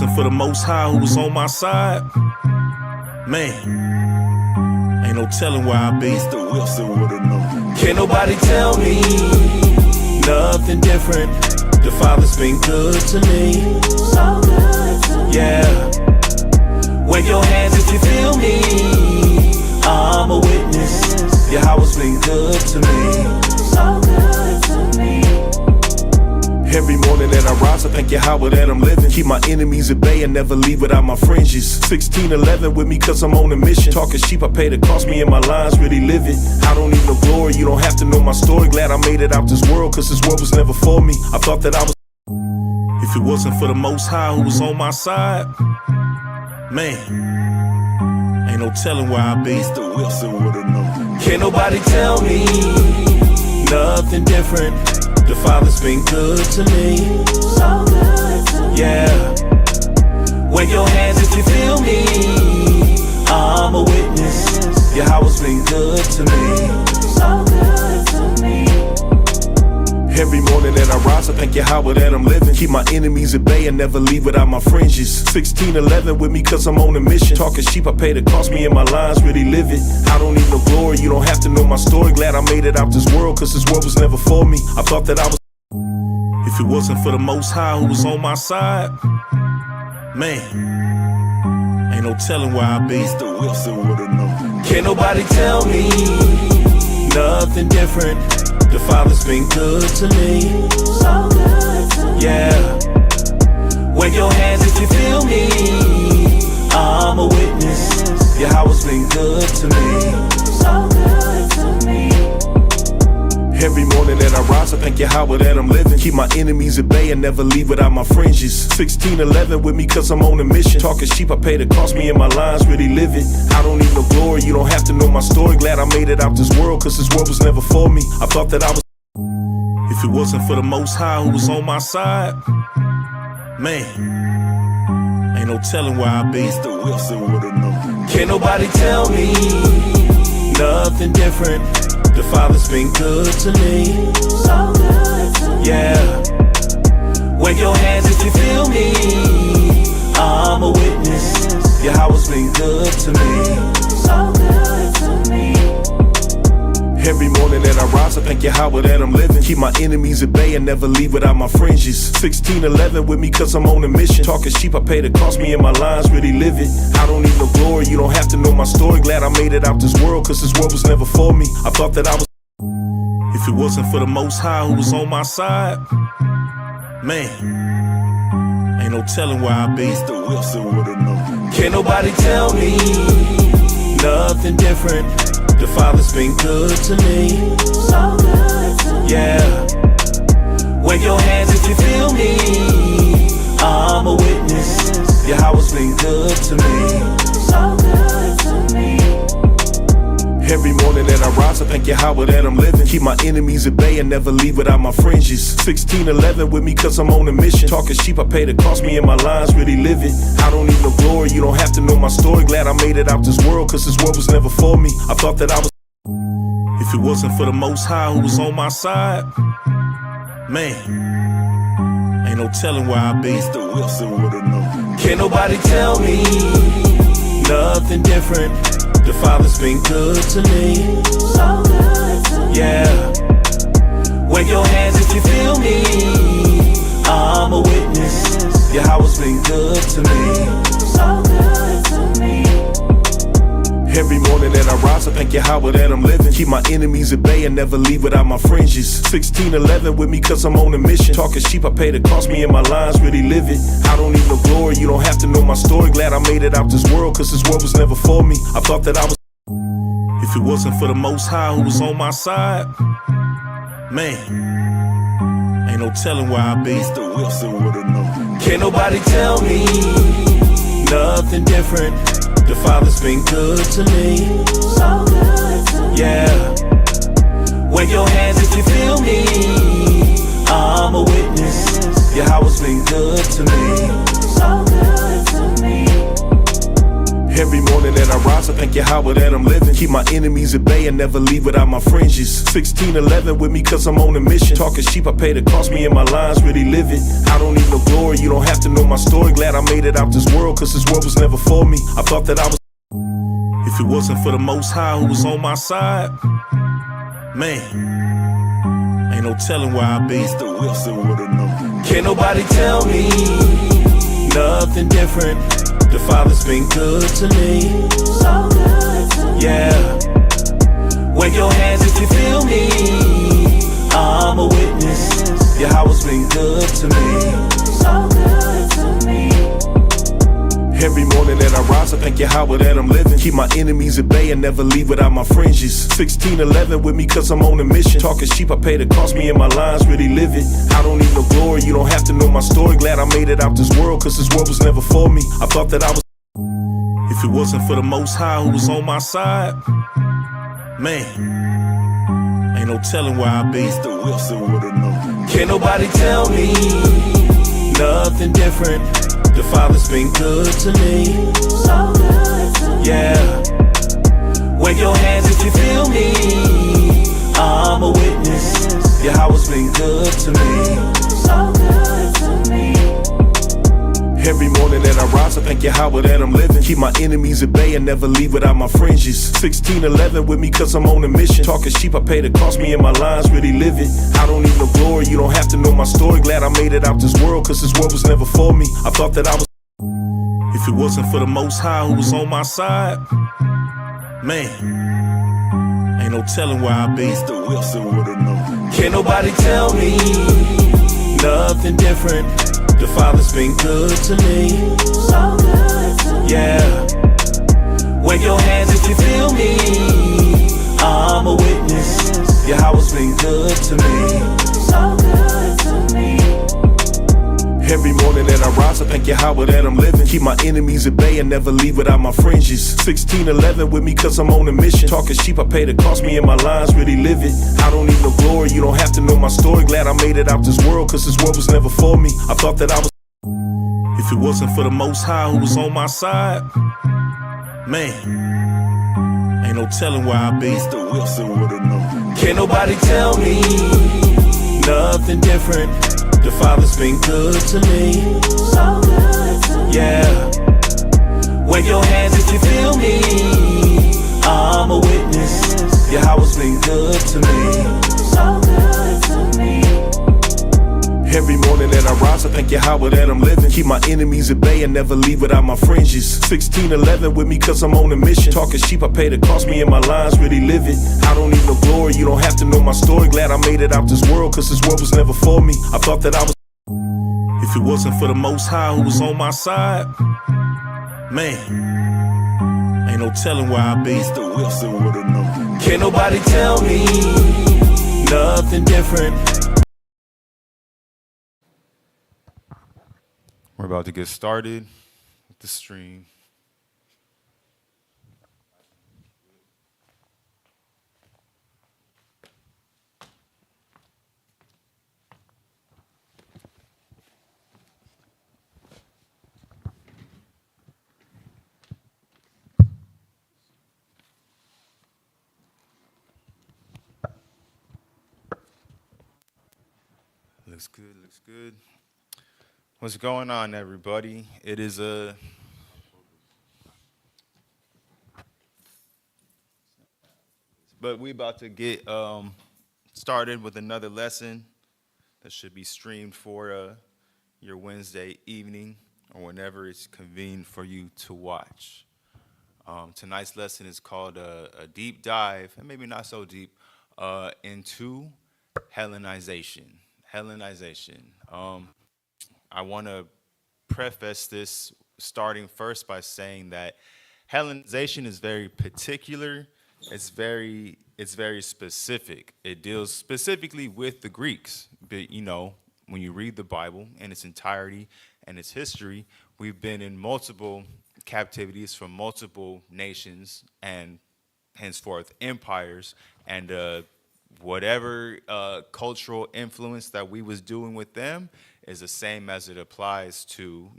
wasn't for the Most High who was on my side, man, ain't no telling where I'd be. Can't nobody tell me nothing different. The Father's been good to me, so good to me. Yeah, wave your hands if you feel me. I'm a witness. Yahweh's been good to me, so good to me. Every morning that I rise, I thank Yahweh that I'm living. Keep my enemies at bay and never leave without my fringes. 1611 with me cause I'm on a mission. Talking sheep, I pay the cost, me and my lines really live it. I don't need no glory, you don't have to know my story. Glad I made it out this world cause this world was never for me. I thought that I was. If it wasn't for the Most High who was on my side, man, ain't no telling where I'd be. Can't nobody tell me nothing different. The Father's been good to me, so good to me. Yeah, wave your hands if you feel me. I'm a witness. Yahweh's been good to me, so good to me. Every morning that I rise, I thank Yahweh that I'm living. Keep my enemies at bay and never leave without my fringes. 1611 with me cause I'm on a mission. Talking sheep, I pay the cost, me and my lines really live it. I don't need no glory, you don't have to know my story. Glad I made it out this world cause this world was never for me. I thought that I was. If it wasn't for the Most High who was on my side, man, ain't no telling where I'd be. Can't nobody tell me nothing different. The Father's been good to me, so good to me. Yeah, wave your hands if you feel me. I'm a witness. Yahweh's been good to me, so good to me. Every morning that I rise, I thank Yahweh that I'm living. Keep my enemies at bay and never leave without my fringes. 1611 with me cause I'm on a mission. Talking sheep, I pay the cost, me and my lines really live it. I don't need no glory, you don't have to know my story. Glad I made it out this world cause this world was never for me. I thought that I was. If it wasn't for the Most High who was on my side, man, ain't no telling where I'd be. Can't nobody tell me nothing different. The Father's been good to me, so good to me. Yeah, wave your hands if you feel me. I'm a witness. Yahweh's been good to me, so good to me. Every morning that I rise, I thank Yahweh that I'm living. Keep my enemies at bay and never leave without my fringes. 1611 with me cause I'm on a mission. Talking sheep, I pay the cost, me and my lines really live it. I don't need no glory, you don't have to know my story. Glad I made it out this world cause this world was never for me. I thought that I was. If it wasn't for the Most High who was on my side, man, ain't no telling where I'd be. Can't nobody tell me nothing different. The Father's been good to me, so good to me. Yeah, wave your hands if you feel me. I'm a witness. Yahweh's been good to me, so good to me. Every morning that I rise, I thank Yahweh that I'm living. Keep my enemies at bay and never leave without my fringes. 1611 with me cause I'm on a mission. Talking sheep, I pay the cost, me and my lines really live it. I don't need no glory, you don't have to know my story. Glad I made it out this world cause this world was never for me. I thought that I was. If it wasn't for the Most High who was on my side, man, ain't no telling where I'd be. Can't nobody tell me nothing different. The Father's been good to me, so good to me. Yeah, wave your hands if you feel me. I'm a witness. Yahweh's been good to me, so good to me. Every morning that I rise, I thank Yahweh that I'm living. Keep my enemies at bay and never leave without my fringes. 1611 with me cause I'm on a mission. Talking sheep, I pay the cost, me and my lines really live it. I don't need no glory, you don't have to know my story. Glad I made it out this world cause this world was never for me. I thought that I was. If it wasn't for the Most High who was on my side, man, ain't no telling where I'd be. Can't nobody tell me nothing different. The Father's been good to me, so good to me. Yeah, wave your hands if you feel me. I'm a witness. Yahweh's been good to me, so good to me. Every morning that I rise, I thank Yahweh that I'm living. Keep my enemies at bay and never leave without my fringes. 1611 with me cause I'm on a mission. Talking sheep, I pay the cost, me and my lines really live it. I don't need no glory, you don't have to know my story. Glad I made it out this world cause this world was never for me. I thought that I was. If it wasn't for the Most High who was on my side, man, ain't no telling where I'd be. Mr. Wilson would've known. Can't nobody tell me nothing different. The Father's been good to me. So good to me. Yeah. Wave your hands if you feel me. I'm a witness. Yahweh's been good to me. So good to me. Every morning that I rise, I thank Yahweh that I'm living. Keep my enemies at bay and never leave without my fringes. 1611 with me cause I'm on a mission. Talking sheep, I pay the cost, me and my lines really live it. I don't need no glory, you don't have to know my story. Glad I made it out this world cause this world was never for me. I thought that I was. If it wasn't for the Most High who was on my side, man, ain't no telling where I'd be. Mr. Wilson would've known. Can't nobody tell me nothing different. The Father's been good to me. So good to me. Yeah. Wave your hands if you feel me. I'm a witness. Yahweh's been good to me. So good to me. Every morning that I rise, I thank Yahweh that I'm living. Keep my enemies at bay and never leave without my fringes. 1611 with me cause I'm on a mission. Talking sheep, I pay the cost, me and my lines really live it. I don't need no glory, you don't have to know my story. Glad I made it out this world cause this world was never for me. I thought that I was. If it wasn't for the Most High who was on my side, man, ain't no telling where I'd be. Mr. Wilson would've known. Can't nobody tell me nothing different. The Father's been good to me. So good to me. Yeah. Wave your hands if you feel me. I'm a witness. Yahweh's been good to me. So good to me. Every morning that I rise, I thank Yahweh that I'm living. Keep my enemies at bay and never leave without my fringes. 1611 with me cause I'm on a mission. Talking sheep, I pay the cost, me and my lines really live it. I don't need no glory, you don't have to know my story. Glad I made it out this world cause this world was never for me. I thought that I was. If it wasn't for the Most High who was on my side, man, ain't no telling where I'd be. Mr. Wilson would've known. Can't nobody tell me nothing different. The Father's been good to me. So good to me. Yeah. Wave your hands if you feel me. I'm a witness. Yahweh's been good to me. So good to me. Every morning that I rise, I thank Yahweh that I'm living. Keep my enemies at bay and never leave without my fringes. 1611 with me cause I'm on a mission. Talking sheep, I pay the cost, me and my lines really live it. I don't need no glory, you don't have to know my story. Glad I made it out this world cause this world was never for me. I thought that I was. If it wasn't for the Most High who was on my side, man, ain't no telling where I'd be. Mr. Wilson would've known. Can't nobody tell me nothing different. We're about to get started with the stream. Looks good, looks good. What's going on, everybody? It is but we about to get started with another lesson that should be streamed for your Wednesday evening or whenever it's convenient for you to watch. Tonight's lesson is called a deep dive, and maybe not so deep, into Hellenization. Hellenization. I want to preface this starting first by saying that Hellenization is very particular. It's very specific. It deals specifically with the Greeks. But, you know, when you read the Bible in its entirety and its history, we've been in multiple captivities from multiple nations and henceforth empires, and whatever cultural influence that we was doing with them is the same as it applies to,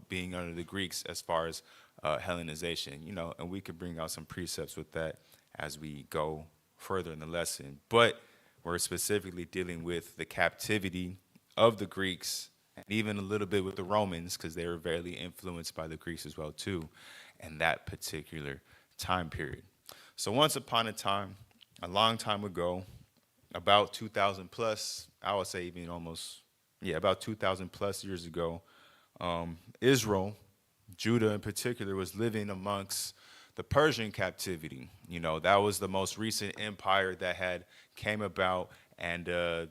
being under the Greeks as far as Hellenization, and we could bring out some precepts with that as we go further in the lesson. But we're specifically dealing with the captivity of the Greeks, and even a little bit with the Romans, because they were very influenced by the Greeks as well, too, in that particular time period. So once upon a time, a long time ago, about 2,000 plus, I would say even almost, about 2,000 plus years ago, Israel, Judah in particular, was living amongst the Persian captivity. That was the most recent empire that had came about and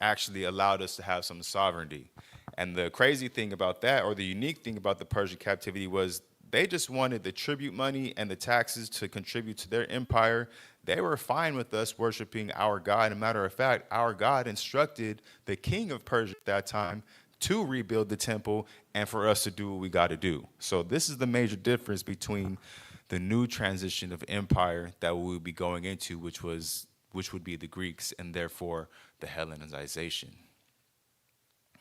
actually allowed us to have some sovereignty. And the crazy thing about that, or the unique thing about the Persian captivity, was they just wanted the tribute money and the taxes to contribute to their empire. They were fine with us worshiping our God. As a matter of fact, our God instructed the king of Persia at that time to rebuild the temple and for us to do what we got to do. So this is the major difference between the new transition of empire that we would be going into, which would be the Greeks, and therefore the Hellenization.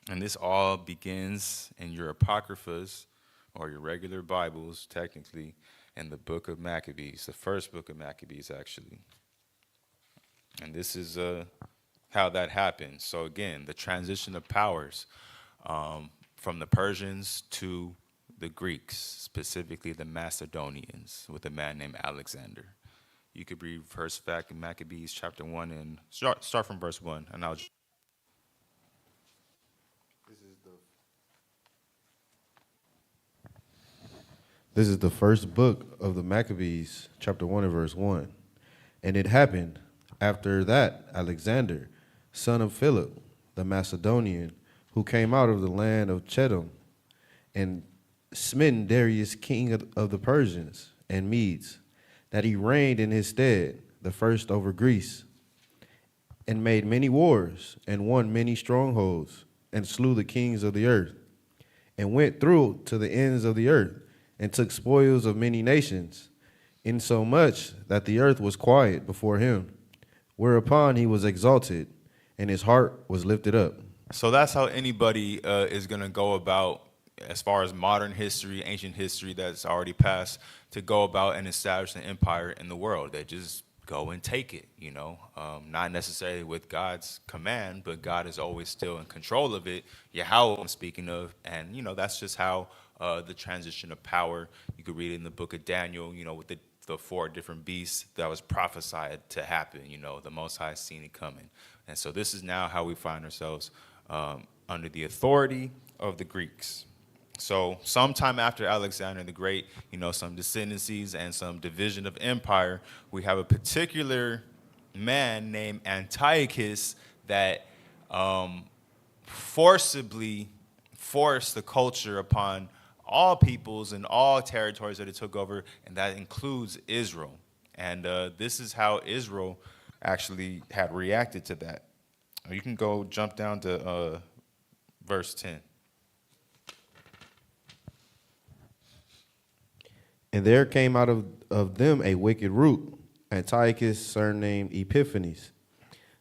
And this all begins in your apocryphas, or your regular Bibles, technically, in the book of Maccabees, the first book of Maccabees, actually. And this is how that happened. So again, the transition of powers from the Persians to the Greeks, specifically the Macedonians, with a man named Alexander. You could read first back in Maccabees chapter 1 and start from verse 1, and I'll. This is the first book of the Maccabees, chapter 1 and verse 1. And it happened after that Alexander, son of Philip, the Macedonian, who came out of the land of Chedum, and smitten Darius, king of the Persians and Medes, that he reigned in his stead, the first over Greece, and made many wars, and won many strongholds, and slew the kings of the earth, and went through to the ends of the earth, and took spoils of many nations, insomuch that the earth was quiet before him, whereupon he was exalted, and his heart was lifted up. So that's how anybody is going to go about, as far as modern history, ancient history that's already passed, to go about and establish an empire in the world. They just go and take it, not necessarily with God's command, but God is always still in control of it. Yahweh, I'm speaking of, and, that's just how the transition of power, you could read it in the book of Daniel, with the four different beasts that was prophesied to happen, the Most High seen it coming. And so this is now how we find ourselves under the authority of the Greeks. So sometime after Alexander the Great, some descendancies and some division of empire, we have a particular man named Antiochus that forcibly forced the culture upon all peoples and all territories that it took over, and that includes Israel. And this is how Israel actually had reacted to that. You can go jump down to verse 10. And there came out of them a wicked root, Antiochus, surnamed Epiphanes,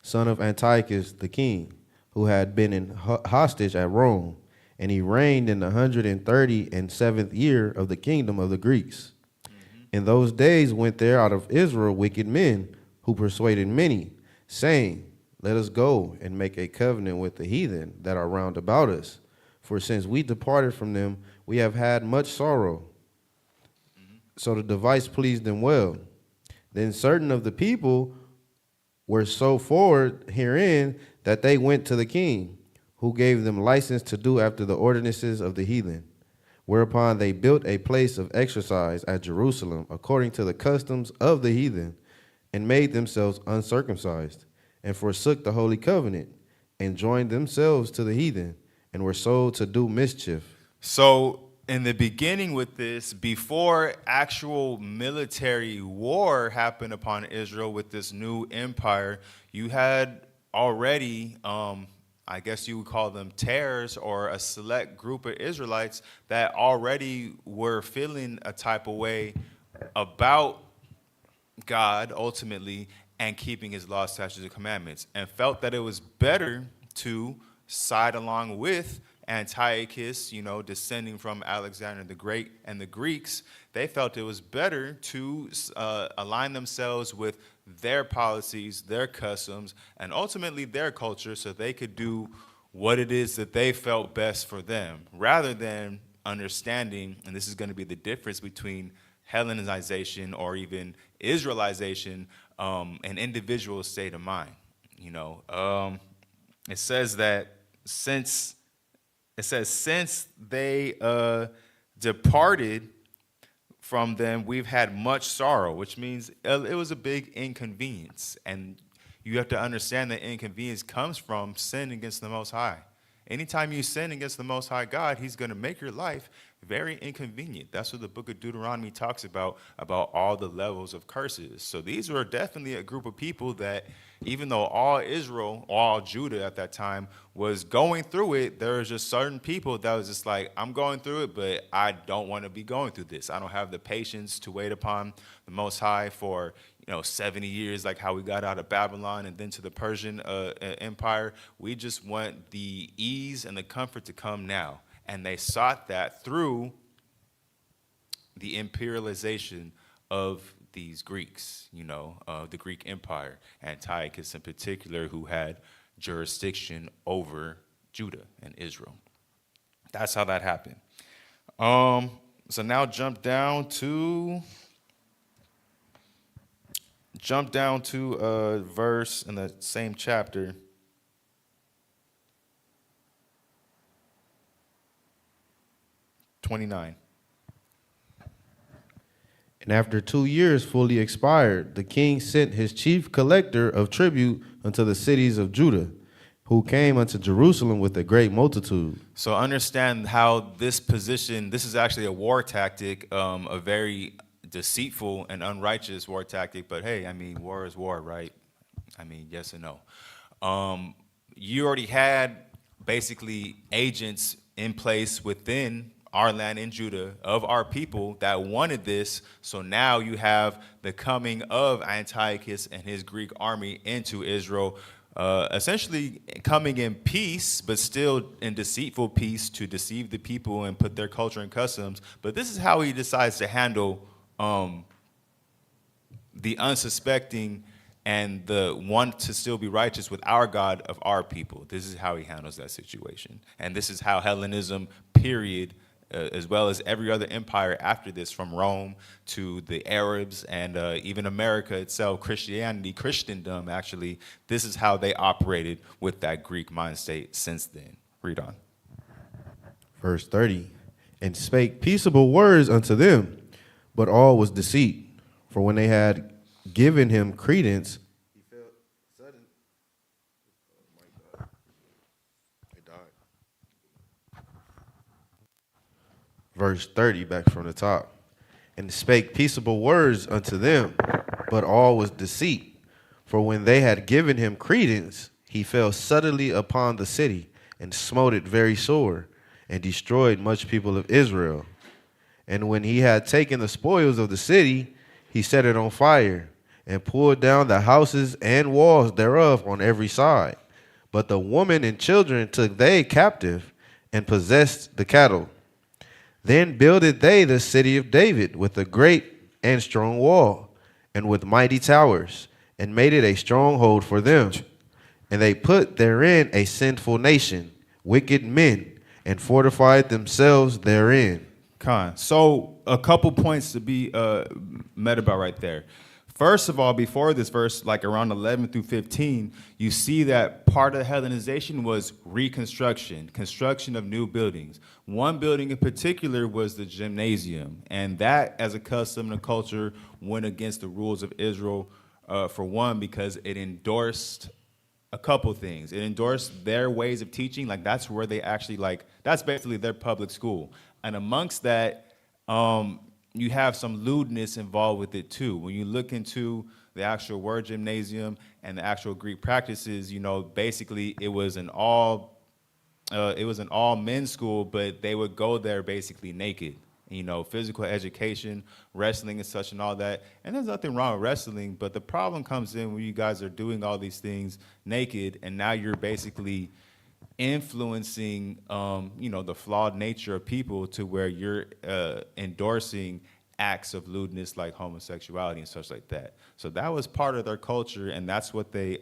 son of Antiochus the king, who had been in hostage at Rome, and he reigned in the 137th year of the kingdom of the Greeks. In those days went there out of Israel wicked men, who persuaded many, saying, Let us go and make a covenant with the heathen that are round about us. For since we departed from them, we have had much sorrow. So the device pleased them well. Then certain of the people were so forward herein that they went to the king, who gave them license to do after the ordinances of the heathen. Whereupon they built a place of exercise at Jerusalem, according to the customs of the heathen, and made themselves uncircumcised, and forsook the holy covenant, and joined themselves to the heathen, and were sold to do mischief. So in the beginning with this, before actual military war happened upon Israel with this new empire, you had already, I guess you would call them tares, or a select group of Israelites that already were feeling a type of way about God ultimately and keeping his laws, statutes, and commandments, and felt that it was better to side along with Antiochus, descending from Alexander the Great and the Greeks. They felt it was better to align themselves with their policies, their customs, and ultimately their culture so they could do what it is that they felt best for them, rather than understanding, and this is going to be the difference between Hellenization or even Israelization, an individual state of mind. It says that since they departed from them, we've had much sorrow, which means it was a big inconvenience. And you have to understand that inconvenience comes from sin against the Most High. Anytime you sin against the Most High God, he's going to make your life very inconvenient. That's what the book of Deuteronomy talks about all the levels of curses. So these were definitely a group of people that, even though all Israel, all Judah at that time was going through it, there was just certain people that was just like, I'm going through it, but I don't want to be going through this. I don't have the patience to wait upon the Most High for 70 years, like how we got out of Babylon and then to the Persian Empire. We just want the ease and the comfort to come now. And they sought that through the imperialization of these Greeks, the Greek Empire, Antiochus in particular, who had jurisdiction over Judah and Israel. That's how that happened. So now jump down to a verse in the same chapter. 29. And after 2 years fully expired, the king sent his chief collector of tribute unto the cities of Judah, who came unto Jerusalem with a great multitude. So understand how this is actually a war tactic, a very deceitful and unrighteous war tactic. But hey, war is war, right? Yes and no. You already had basically agents in place within our land in Judah of our people that wanted this. So now you have the coming of Antiochus and his Greek army into Israel, essentially coming in peace, but still in deceitful peace to deceive the people and put their culture and customs. But this is how he decides to handle the unsuspecting and the one to still be righteous with our God of our people. This is how he handles that situation. And this is how Hellenism, period, as well as every other empire after this, from Rome to the Arabs and even America itself, Christendom, actually, this is how they operated with that Greek mind state since then. Read on. Verse 30, and spake peaceable words unto them, but all was deceit. For when they had given him credence, he felt sudden. Oh my God. He died. Verse 30, back from the top. And spake peaceable words unto them, but all was deceit. For when they had given him credence, he fell suddenly upon the city, and smote it very sore, and destroyed much people of Israel. And when he had taken the spoils of the city, he set it on fire, and pulled down the houses and walls thereof on every side. But the women and children took they captive, and possessed the cattle. Then builded they the city of David with a great and strong wall, and with mighty towers, and made it a stronghold for them. And they put therein a sinful nation, wicked men, and fortified themselves therein. So a couple points to be met about right there. First of all, before this verse, like around 11 through 15, you see that part of Hellenization was reconstruction, construction of new buildings. One building in particular was the gymnasium, and that, as a custom and a culture, went against the rules of Israel, for one, because it endorsed a couple things. It endorsed their ways of teaching, like that's where they actually, that's basically their public school. And amongst that, you have some lewdness involved with it too. When you look into the actual word gymnasium and the actual Greek practices, basically it was an all men's school, but they would go there basically naked. Physical education, wrestling and such and all that. And there's nothing wrong with wrestling, but the problem comes in when you guys are doing all these things naked, and now you're basically influencing, the flawed nature of people to where you're endorsing acts of lewdness like homosexuality and such like that. So that was part of their culture, and that's what they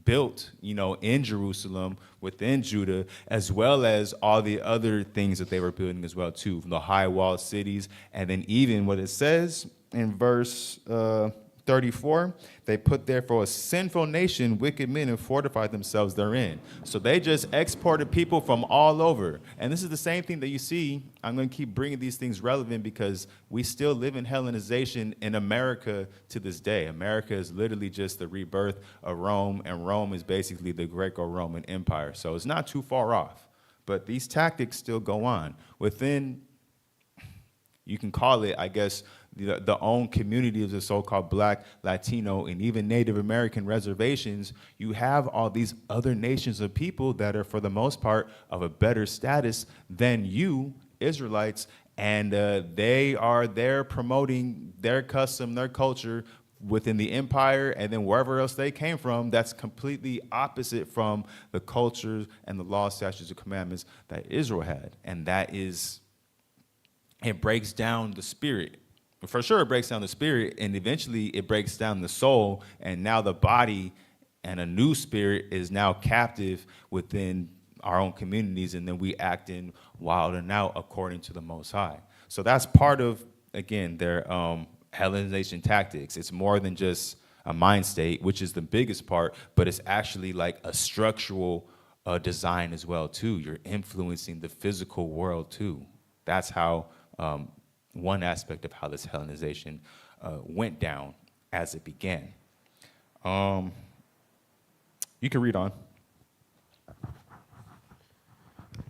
built, in Jerusalem, within Judah, as well as all the other things that they were building as well, too, the high walled cities. And then even what it says in verse 34, they put there for a sinful nation, wicked men, and fortified themselves therein. So they just exported people from all over. And this is the same thing that you see. I'm going to keep bringing these things relevant because we still live in Hellenization in America to this day. America is literally just the rebirth of Rome, and Rome is basically the Greco-Roman Empire. So it's not too far off. But these tactics still go on. Within, you can call it, I guess, the own community of the so-called Black, Latino, and even Native American reservations, you have all these other nations of people that are, for the most part, of a better status than you, Israelites, and they are there promoting their custom, their culture within the empire, and then wherever else they came from, that's completely opposite from the cultures and the laws, statutes, and commandments that Israel had. And that is, it breaks down the spirit. For sure, it breaks down the spirit, and eventually it breaks down the soul, and now the body and a new spirit is now captive within our own communities, and then we act in wild and out according to the Most High. So that's part of, again, their Hellenization tactics. It's more than just a mind state, which is the biggest part, but it's actually like a structural design as well, too. You're influencing the physical world, too. That's how one aspect of how this Hellenization went down as it began. You can read on.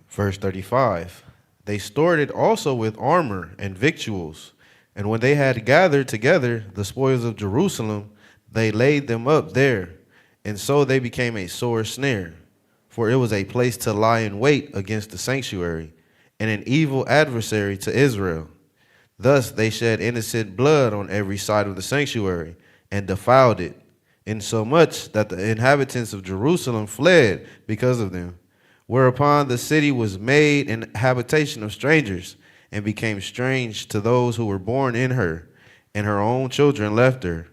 Verse 35, they stored it also with armor and victuals, and when they had gathered together the spoils of Jerusalem, they laid them up there, and so they became a sore snare, for it was a place to lie in wait against the sanctuary, and an evil adversary to Israel. Thus they shed innocent blood on every side of the sanctuary, and defiled it, insomuch that the inhabitants of Jerusalem fled because of them. Whereupon the city was made an habitation of strangers, and became strange to those who were born in her, and her own children left her.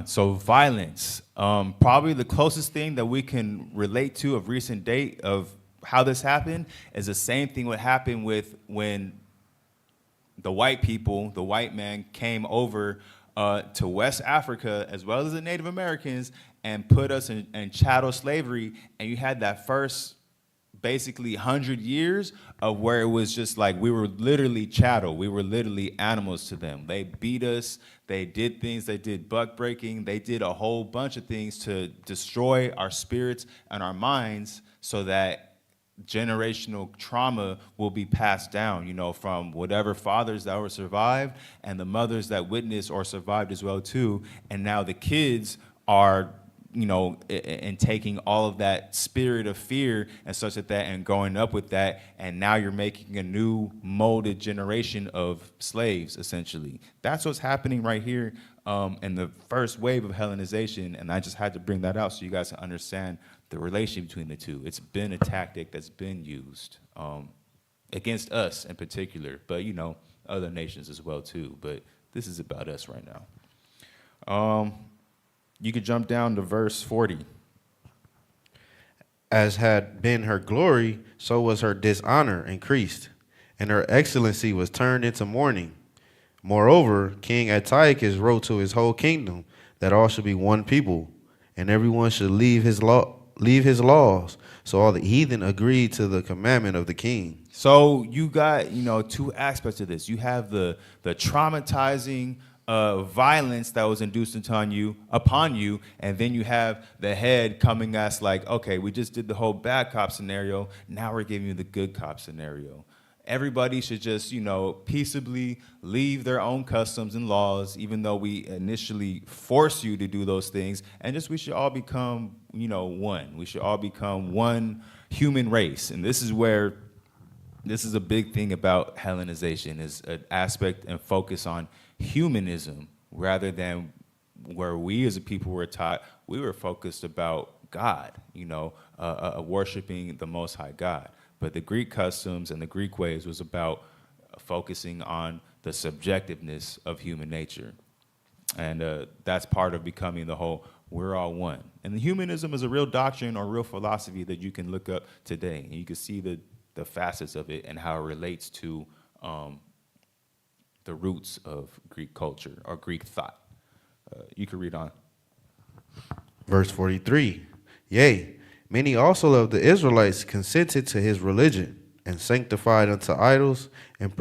So violence, probably the closest thing that we can relate to of recent date of how this happened is the same thing what happened with when the white people, the white man, came over to West Africa, as well as the Native Americans, and put us in chattel slavery. And you had that first, basically, 100 years of where it was just like we were literally chattel. We were literally animals to them. They beat us. They did things. They did buck breaking. They did a whole bunch of things to destroy our spirits and our minds so that generational trauma will be passed down, from whatever fathers that were survived and the mothers that witnessed or survived as well too. And now the kids are, and taking all of that spirit of fear and such like that and growing up with that. And now you're making a new molded generation of slaves, essentially. That's what's happening right here in the first wave of Hellenization. And I just had to bring that out so you guys can understand the relation between the two. It's been a tactic that's been used against us in particular, but other nations as well too. But this is about us right now. You could jump down to verse 40. As had been her glory, so was her dishonor increased, and her excellency was turned into mourning. Moreover, King Antiochus wrote to his whole kingdom that all should be one people, and everyone should leave his laws. So all the heathen agreed to the commandment of the king. So you got, two aspects of this. You have the traumatizing violence that was induced upon you, and then you have the head coming as like, okay, we just did the whole bad cop scenario. Now we're giving you the good cop scenario. Everybody should just, peaceably leave their own customs and laws, even though we initially force you to do those things. And just we should all become, one. We should all become one human race. And this is a big thing about Hellenization, is an aspect and focus on humanism rather than where we as a people were taught. We were focused about God, worshiping the Most High God. But the Greek customs and the Greek ways was about focusing on the subjectiveness of human nature. And that's part of becoming the whole, we're all one. And the humanism is a real doctrine or real philosophy that you can look up today. And you can see the facets of it and how it relates to the roots of Greek culture or Greek thought. You can read on. Verse 43. Yea, many also of the Israelites consented to his religion, and sanctified unto idols, and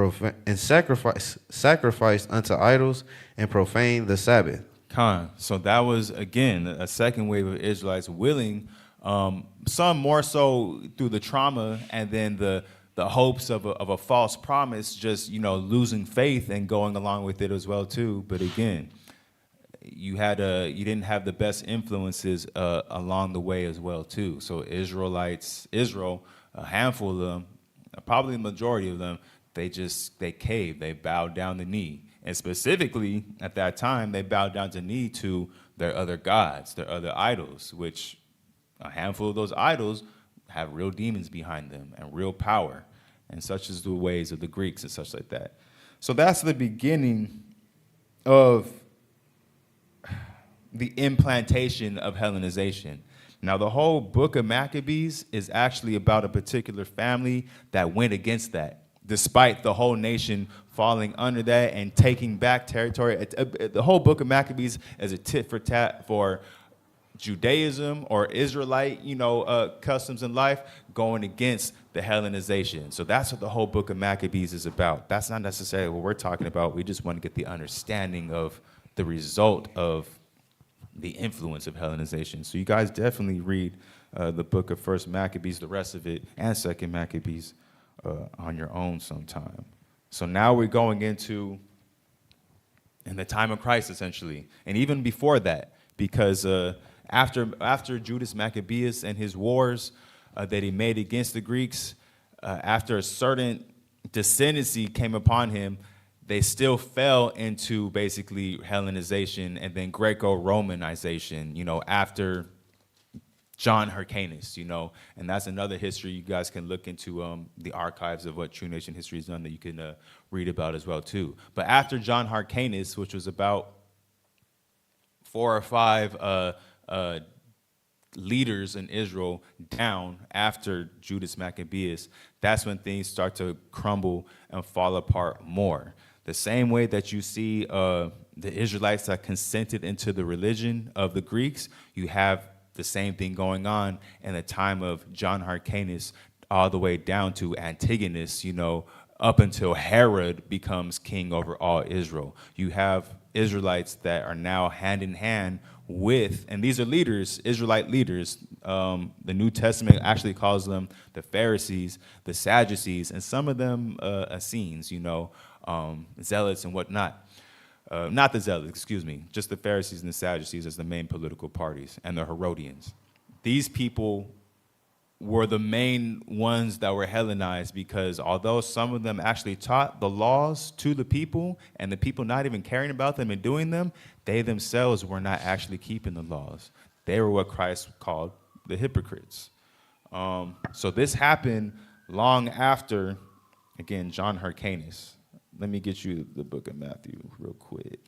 sacrificed unto idols, and profaned the Sabbath. So that was, again, a second wave of Israelites willing, some more so through the trauma and then the hopes of a false promise, just, losing faith and going along with it as well, too. But again, you didn't have the best influences along the way as well, too. So Israel, a handful of them, probably the majority of them, they caved, they bowed down the knee. And specifically, at that time, they bowed down the knee to their other gods, their other idols, which a handful of those idols have real demons behind them and real power, and such is the ways of the Greeks and such like that. So that's the beginning of the implantation of Hellenization. Now, the whole book of Maccabees is actually about a particular family that went against that, despite the whole nation falling under that and taking back territory. The whole book of Maccabees is a tit for tat for Judaism or Israelite, customs in life going against the Hellenization. So that's what the whole book of Maccabees is about. That's not necessarily what we're talking about. We just want to get the understanding of the result of the influence of Hellenization. So you guys definitely read the book of First Maccabees, the rest of it, and Second Maccabees on your own sometime. So now we're going into in the time of Christ, essentially, and even before that, because after Judas Maccabeus and his wars that he made against the Greeks, after a certain descendancy came upon him, they still fell into basically Hellenization and then Greco-Romanization, after John Hyrcanus, and that's another history you guys can look into the archives of what True Nation History has done that you can read about as well, too. But after John Hyrcanus, which was about 4 or 5 leaders in Israel down after Judas Maccabeus, that's when things start to crumble and fall apart more. The same way that you see the Israelites that consented into the religion of the Greeks, you have the same thing going on in the time of John Hyrcanus all the way down to Antigonus, up until Herod becomes king over all Israel. You have Israelites that are now hand in hand with, and these are leaders, Israelite leaders. The New Testament actually calls them the Pharisees, the Sadducees, and some of them Essenes, zealots and whatnot. Not the zealots, excuse me, just the Pharisees and the Sadducees as the main political parties, and the Herodians. These people were the main ones that were Hellenized because although some of them actually taught the laws to the people and the people not even caring about them and doing them, they themselves were not actually keeping the laws. They were what Christ called the hypocrites. So this happened long after, again, John Hyrcanus. Let me get you the book of Matthew real quick.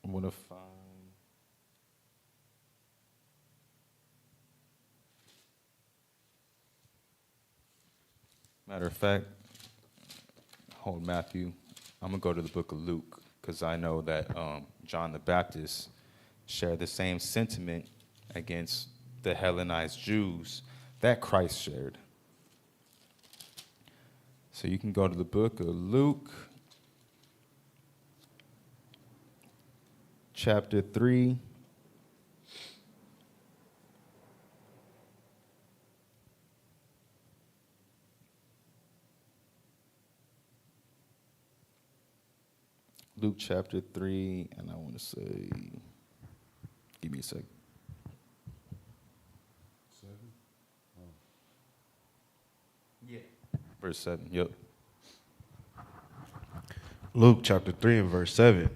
I'm going to find... Matter of fact, hold Matthew. I'm going to go to the book of Luke because I know that John the Baptist shared the same sentiment against the Hellenized Jews that Christ shared. So you can go to the book of Luke, chapter 3. Luke chapter 3, and I want to say, give me a sec. 7? Oh. Verse 7. Yep. Luke chapter 3 and verse 7.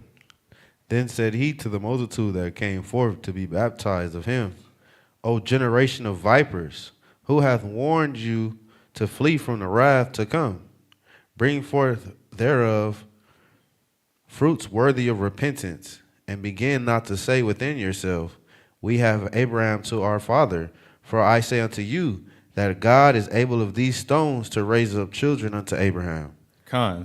Then said he to the multitude that came forth to be baptized of him, O generation of vipers, who hath warned you to flee from the wrath to come? Bring forth thereof fruits worthy of repentance, and begin not to say within yourself, We have Abraham to our father. For I say unto you, that God is able of these stones to raise up children unto Abraham.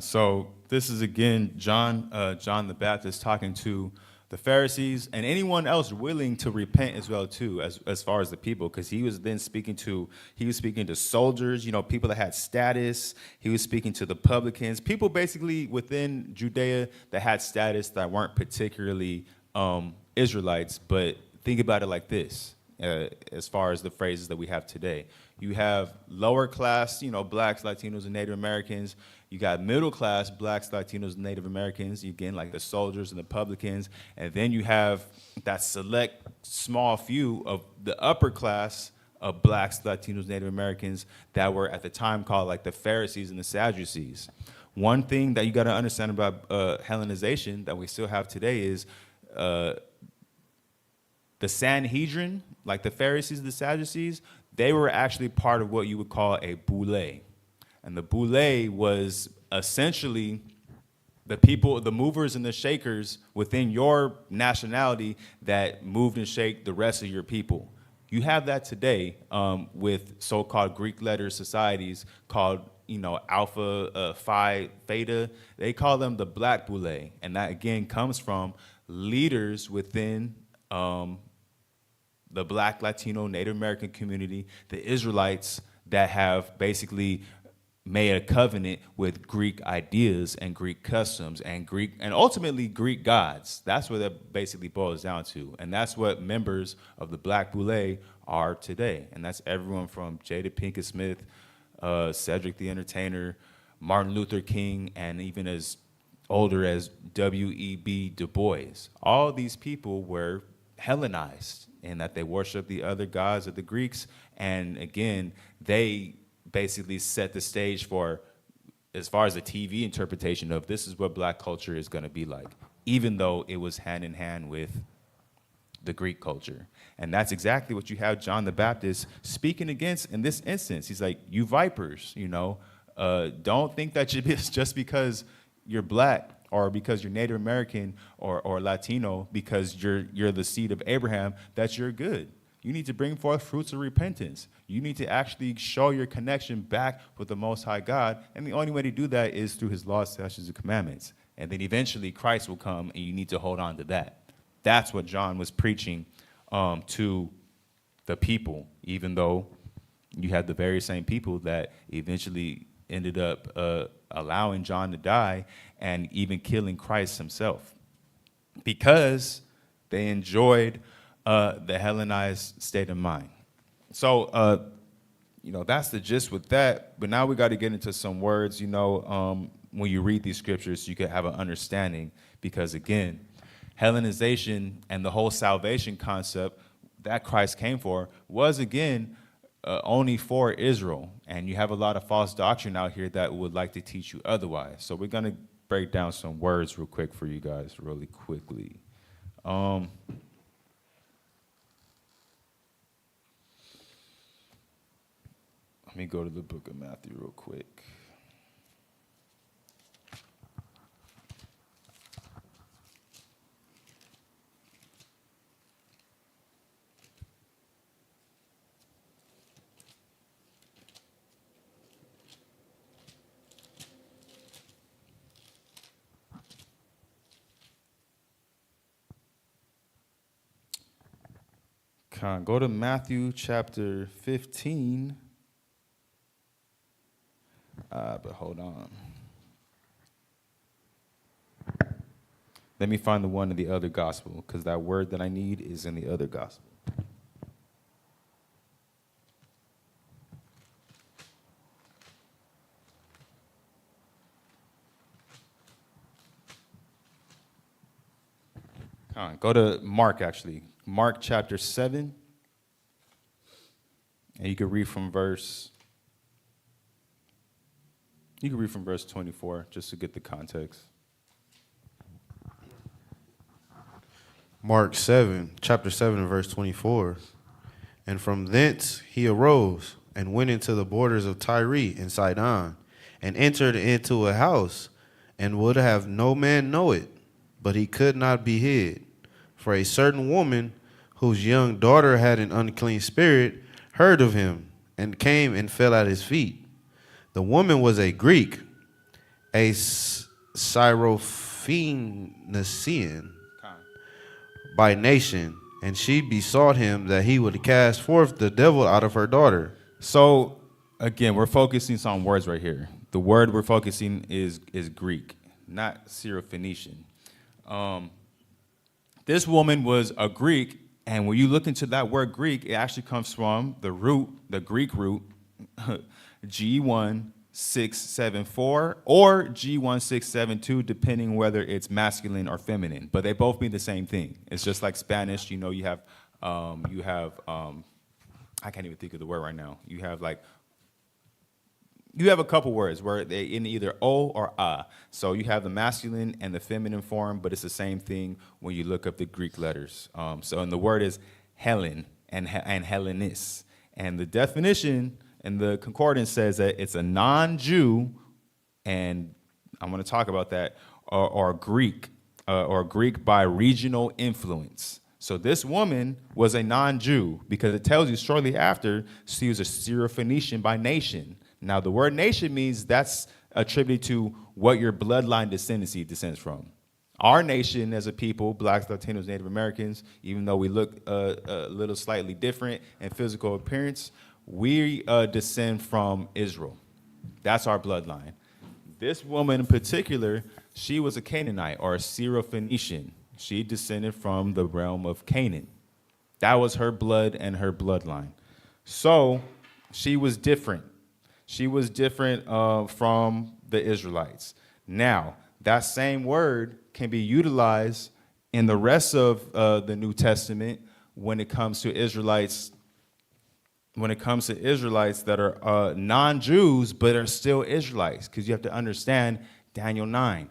So this is again John the Baptist talking to the Pharisees and anyone else willing to repent as well too, as far as the people, because he was speaking to soldiers, people that had status. He was speaking to the publicans, people basically within Judea that had status that weren't particularly Israelites. But think about it like this. As far as the phrases that we have today, you have lower class, blacks, Latinos, and Native Americans. You got middle class blacks, Latinos, and Native Americans. Again, like the soldiers and the publicans. And then you have that select small few of the upper class of blacks, Latinos, Native Americans that were at the time called like the Pharisees and the Sadducees. One thing that you got to understand about Hellenization that we still have today is the Sanhedrin, like the Pharisees and the Sadducees, they were actually part of what you would call a boule. And the boule was essentially the people, the movers and the shakers within your nationality that moved and shaped the rest of your people. You have that today with so-called Greek letter societies called, Alpha, Phi, Theta. They call them the Black Boule. And that, again, comes from leaders within the Black, Latino, Native American community, the Israelites that have basically made a covenant with Greek ideas and Greek customs and ultimately Greek gods. That's what that basically boils down to. And that's what members of the Black Boule are today. And that's everyone from Jada Pinkett Smith, Cedric the Entertainer, Martin Luther King, and even as older as W.E.B. Du Bois. All these people were Hellenized in that they worship the other gods of the Greeks. And again, they basically set the stage for, as far as the TV interpretation of this is what black culture is going to be like, even though it was hand in hand with the Greek culture. And that's exactly what you have John the Baptist speaking against in this instance. He's like, you vipers, don't think that just because you're black or because you're Native American or Latino, because you're the seed of Abraham, that you're good. You need to bring forth fruits of repentance. You need to actually show your connection back with the Most High God, and the only way to do that is through his laws, statutes, and commandments. And then eventually Christ will come, and you need to hold on to that. That's what John was preaching to the people, even though you had the very same people that eventually ended up allowing John to die and even killing Christ himself, because they enjoyed the Hellenized state of mind. So, that's the gist with that. But now we got to get into some words, when you read these scriptures, you can have an understanding, because again, Hellenization and the whole salvation concept that Christ came for was, again, only for Israel. And you have a lot of false doctrine out here that would like to teach you otherwise. So we're going to break down some words real quick for you guys really quickly. Let me go to the book of Matthew real quick. Go to Matthew chapter 15. But hold on. Let me find the one in the other gospel, because that word that I need is in the other gospel. Go to Mark, actually. Mark chapter 7. And you can read from verse You can read from verse 24 just to get the context. Mark 7, chapter 7, verse 24. And from thence he arose and went into the borders of Tyre and Sidon, and entered into a house, and would have no man know it, but he could not be hid. For a certain woman, whose young daughter had an unclean spirit, heard of him, and came and fell at his feet. The woman was a Greek, a Syrophoenician by nation, and she besought him that he would cast forth the devil out of her daughter. So, again, we're focusing on words right here. The word we're focusing is Greek, not Syrophoenician. This woman was a Greek, and when you look into that word Greek, it actually comes from the Greek root, G1674 or G1672, depending whether it's masculine or feminine. But they both mean the same thing. It's just like Spanish. You know, you have I can't even think of the word right now. You have a couple words where they in either O or A. So you have the masculine and the feminine form, but it's the same thing when you look up the Greek letters. And the word is Helen and Hellenis. And the definition and the concordance says that it's a non-Jew, and I'm going to talk about that, or Greek by regional influence. So this woman was a non-Jew because it tells you shortly after she was a Syrophoenician by nation. Now, the word nation means that's attributed to what your bloodline descendancy descends from. Our nation as a people, blacks, Latinos, Native Americans, even though we look a little slightly different in physical appearance, we descend from Israel. That's our bloodline. This woman in particular, she was a Canaanite or a Syrophoenician. She descended from the realm of Canaan. That was her blood and her bloodline. So she was different. She was different from the Israelites. Now, that same word can be utilized in the rest of the New Testament when it comes to Israelites. When it comes to Israelites that are non-Jews but are still Israelites, because you have to understand Daniel 9.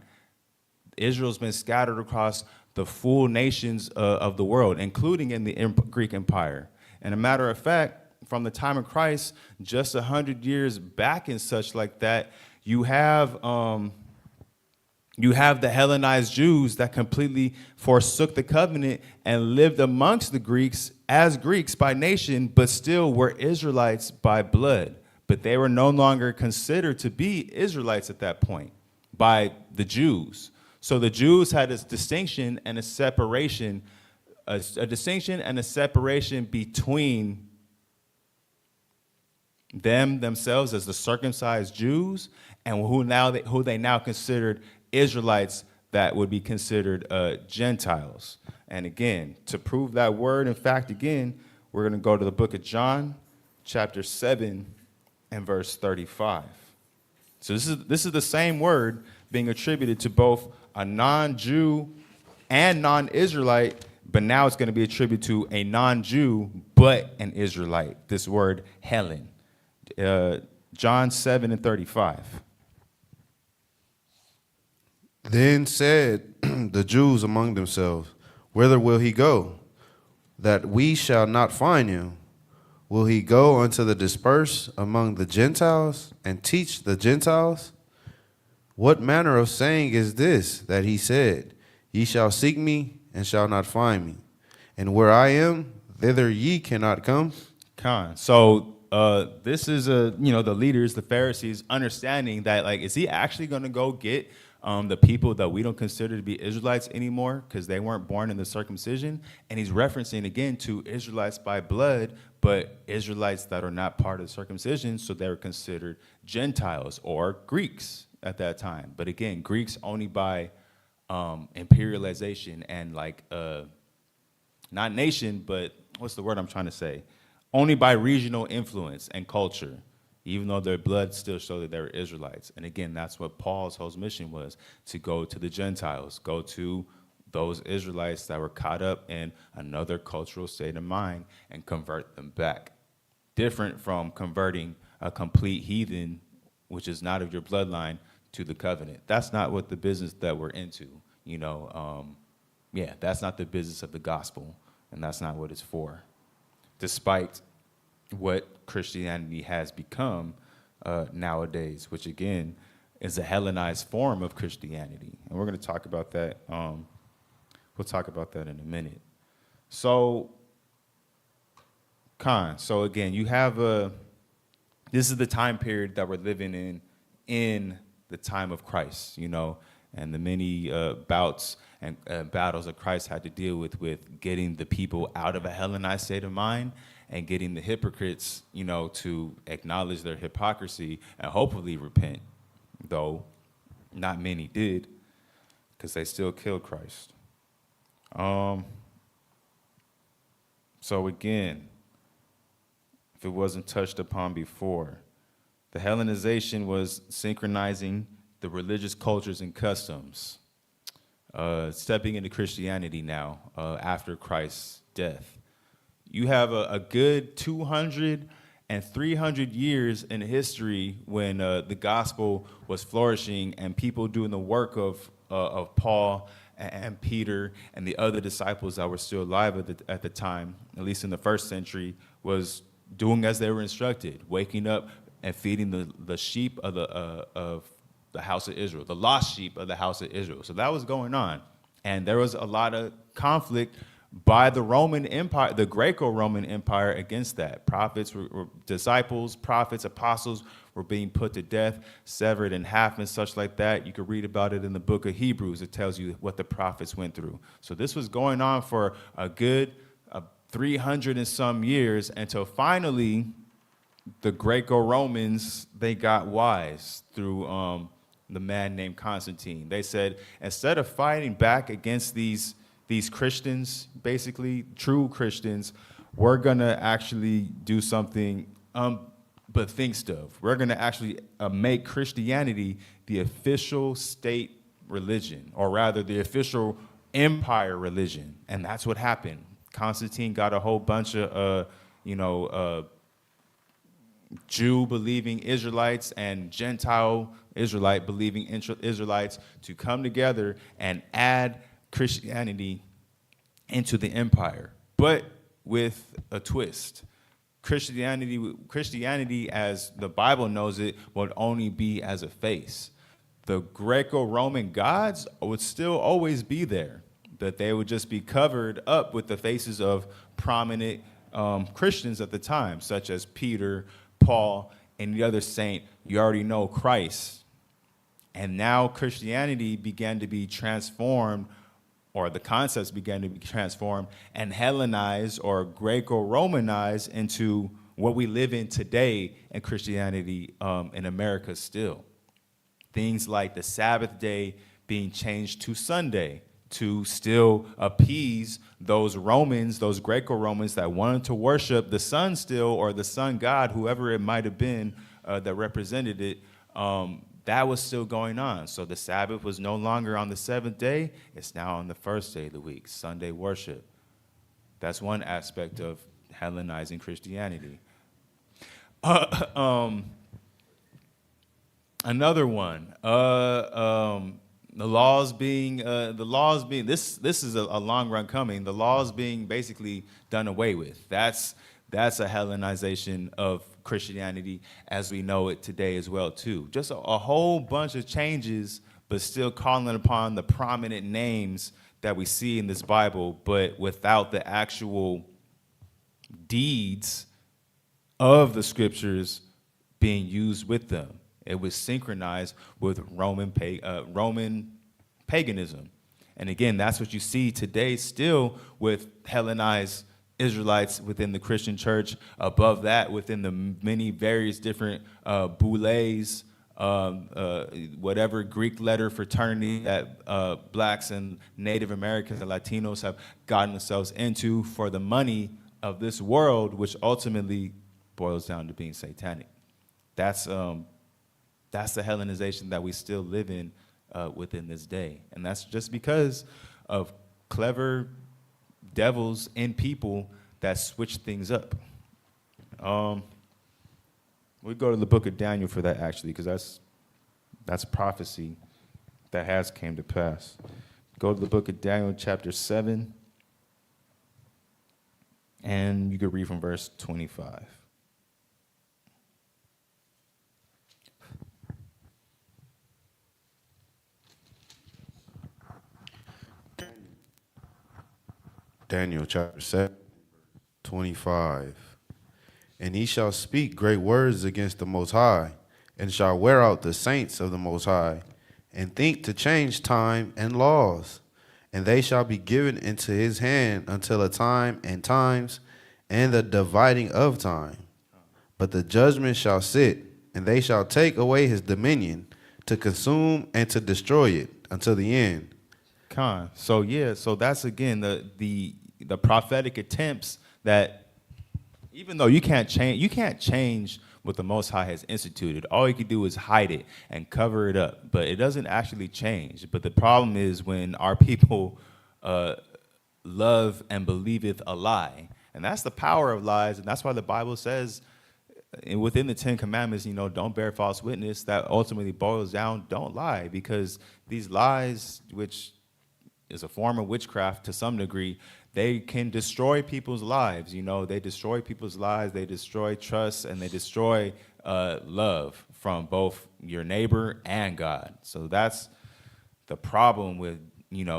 Israel's been scattered across the full nations of the world, including in the Greek Empire. And a matter of fact, from the time of Christ, just 100 years back and such like that, you have the Hellenized Jews that completely forsook the covenant and lived amongst the Greeks as Greeks by nation, but still were Israelites by blood. But they were no longer considered to be Israelites at that point by the Jews. So the Jews had a distinction and a separation, a distinction and a separation between themselves as the circumcised Jews and who they now considered Israelites that would be considered Gentiles. And again, to prove that word, in fact, again, we're going to go to the book of John, chapter 7, and verse 35. So this is the same word being attributed to both a non-Jew and non-Israelite, but now it's going to be attributed to a non-Jew but an Israelite, this word Helen. John 7 and 35. Then said the Jews among themselves, whither will he go, that we shall not find him? Will he go unto the dispersed among the Gentiles, and teach the Gentiles? What manner of saying is this, that he said, Ye shall seek me, and shall not find me, and where I am, thither ye cannot come? So this is the leaders, the Pharisees, understanding that, like, is he actually going to go get the people that we don't consider to be Israelites anymore because they weren't born in the circumcision? And he's referencing again to Israelites by blood, but Israelites that are not part of the circumcision, so they were considered Gentiles or Greeks at that time. But again, Greeks only by imperialization and not nation, but what's the word I'm trying to say? Only by regional influence and culture, even though their blood still showed that they were Israelites. And again, that's what Paul's whole mission was, to go to the Gentiles, go to those Israelites that were caught up in another cultural state of mind and convert them back. Different from converting a complete heathen which is not of your bloodline, to the covenant. That's not what the business that we're into, that's not the business of the gospel, and that's not what it's for, despite what Christianity has become nowadays, which again is a Hellenized form of Christianity. And we're going to talk about that. We'll talk about that in a minute. So, so again, you have this is the time period that we're living in the time of Christ, and the many bouts and battles that Christ had to deal with getting the people out of a Hellenized state of mind and getting the hypocrites, to acknowledge their hypocrisy and hopefully repent, though not many did, because they still killed Christ. So again, if it wasn't touched upon before, the Hellenization was synchronizing the religious cultures and customs, stepping into Christianity now after Christ's death. You have a good 200 and 300 years in history when the gospel was flourishing and people doing the work of Paul and Peter and the other disciples that were still alive at the time, at least in the first century, was doing as they were instructed, waking up and feeding the sheep of the house of Israel, the lost sheep of the house of Israel. So that was going on. And there was a lot of conflict by the Roman Empire, the Greco-Roman Empire, against that. Prophets were disciples, prophets, apostles were being put to death, severed in half and such like that. You can read about it in the book of Hebrews. It tells you what the prophets went through. So this was going on for a good 300 and some years until finally the Greco-Romans, they got wise through the man named Constantine. They said, instead of fighting back against these Christians, basically true Christians, we're gonna actually do something but think stuff. We're gonna actually make Christianity the official state religion, or rather the official empire religion. And that's what happened. Constantine got a whole bunch of Jew-believing Israelites and Gentile Israelite-believing Israelites to come together and add Christianity into the empire, but with a twist. Christianity, as the Bible knows it, would only be as a face. The Greco-Roman gods would still always be there, but they would just be covered up with the faces of prominent Christians at the time, such as Peter, Paul, and the other saint. You already know, Christ. And now Christianity began to be transformed, or the concepts began to be transformed and Hellenized or Greco-Romanized into what we live in today in Christianity in America still. Things like the Sabbath day being changed to Sunday to still appease those Romans, those Greco-Romans that wanted to worship the sun still, or the sun god, whoever it might have been that represented it. That was still going on. So the Sabbath was no longer on the seventh day. It's now on the first day of the week, Sunday worship. That's one aspect of Hellenizing Christianity. Another one, the laws being this is a long run coming. The laws being basically done away with. That's a Hellenization of Christianity as we know it today as well too. Just a whole bunch of changes, but still calling upon the prominent names that we see in this Bible, but without the actual deeds of the scriptures being used with them. It was synchronized with Roman paganism. And again, that's what you see today still with Hellenized Israelites within the Christian church. Above that, within the many various different boules, whatever Greek letter fraternity that blacks and Native Americans and Latinos have gotten themselves into for the money of this world, which ultimately boils down to being satanic. That's the Hellenization that we still live in within this day. And that's just because of clever devils in people that switch things up. We go to the book of Daniel for that, actually, because that's prophecy that has came to pass. Go to the book of Daniel, chapter 7, and you could read from verse 25. Daniel chapter 7, 25. And he shall speak great words against the Most High, and shall wear out the saints of the Most High, and think to change time and laws. And they shall be given into his hand until a time and times, and the dividing of time. But the judgment shall sit, and they shall take away his dominion, to consume and to destroy it until the end. So that's again the prophetic attempts that, even though you can't change what the Most High has instituted. All you can do is hide it and cover it up, but it doesn't actually change. But the problem is when our people love and believeth a lie, and that's the power of lies, and that's why the Bible says, and within the 10 Commandments, don't bear false witness. That ultimately boils down, don't lie, because these lies, which is a form of witchcraft to some degree, they can destroy people's lives. They destroy people's lives, they destroy trust, and they destroy love from both your neighbor and God. So that's the problem with, in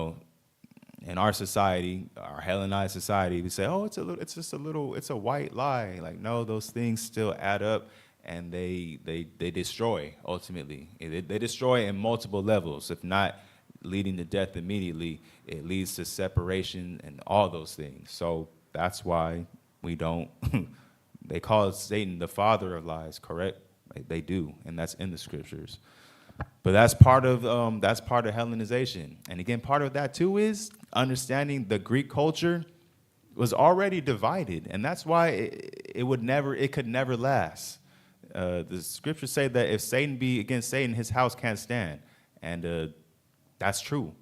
our society, our Hellenized society, we say, oh, it's a white lie. Like, no, those things still add up, and they destroy ultimately. They destroy in multiple levels, if not leading to death immediately. It leads to separation and all those things. So that's why we don't, they call Satan the father of lies, correct? They do, and that's in the scriptures. But that's part of Hellenization. And again, part of that too is understanding the Greek culture was already divided, and that's why it could never last. The scriptures say that if Satan be against Satan, his house can't stand, and that's true.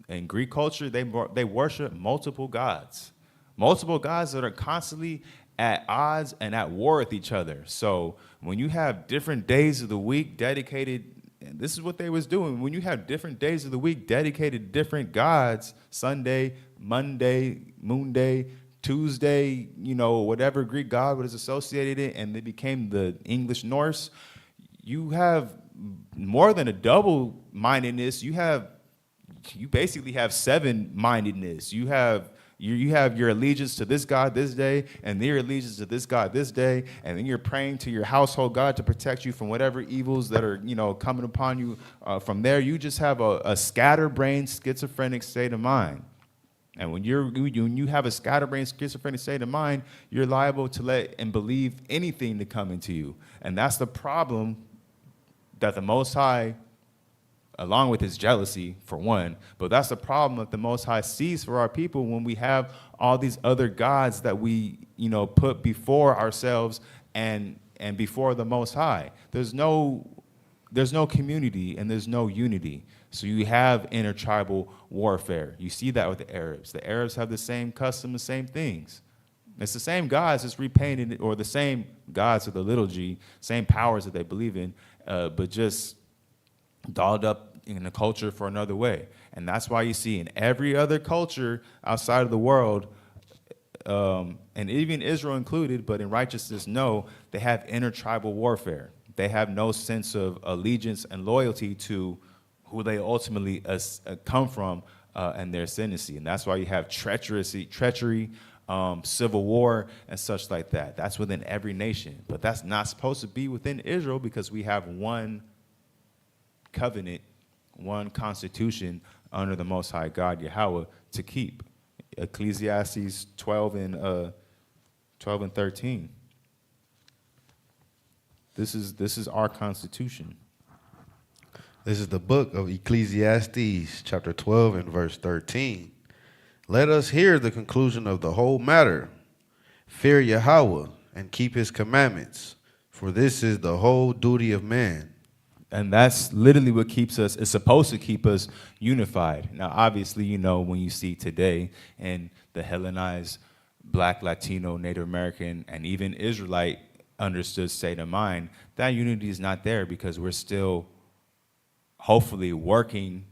In Greek culture, they worship multiple gods that are constantly at odds and at war with each other. So when you have different days of the week dedicated, and this is what they was doing, when you have different days of the week dedicated to different gods, Sunday, Monday, Moon Day, Tuesday, whatever Greek god was associated in, and they became the English Norse, you have more than a double-mindedness. You basically have seven-mindedness. You have your allegiance to this God this day, and your allegiance to this God this day, and then you're praying to your household God to protect you from whatever evils that are coming upon you. From there, you just have a scatterbrained, schizophrenic state of mind. And when you have a scatterbrained, schizophrenic state of mind, you're liable to let and believe anything to come into you. And that's the problem that the Most High, along with his jealousy, for one, but that's the problem that the Most High sees for our people when we have all these other gods that we, put before ourselves and before the Most High. There's no community and there's no unity. So you have intertribal warfare. You see that with the Arabs. The Arabs have the same customs, the same things. It's the same gods, just repainted, or the same gods with a little g, same powers that they believe in, but just dolled up in the culture for another way. And that's why you see in every other culture outside of the world, and even Israel included, but in righteousness, no, they have intertribal warfare. They have no sense of allegiance and loyalty to who they ultimately come from and their ascendancy. And that's why you have treachery, civil war, and such like that. That's within every nation. But that's not supposed to be within Israel, because we have one covenant, one constitution under the Most High God, Yahweh, to keep. Ecclesiastes 12 and 13. This is our constitution. This is the book of Ecclesiastes, chapter 12 and verse 13. Let us hear the conclusion of the whole matter. Fear Yahweh and keep his commandments, for this is the whole duty of man. And that's literally what is supposed to keep us unified. Now, obviously, when you see today in the Hellenized, Black, Latino, Native American, and even Israelite understood state of mind, that unity is not there because we're still hopefully working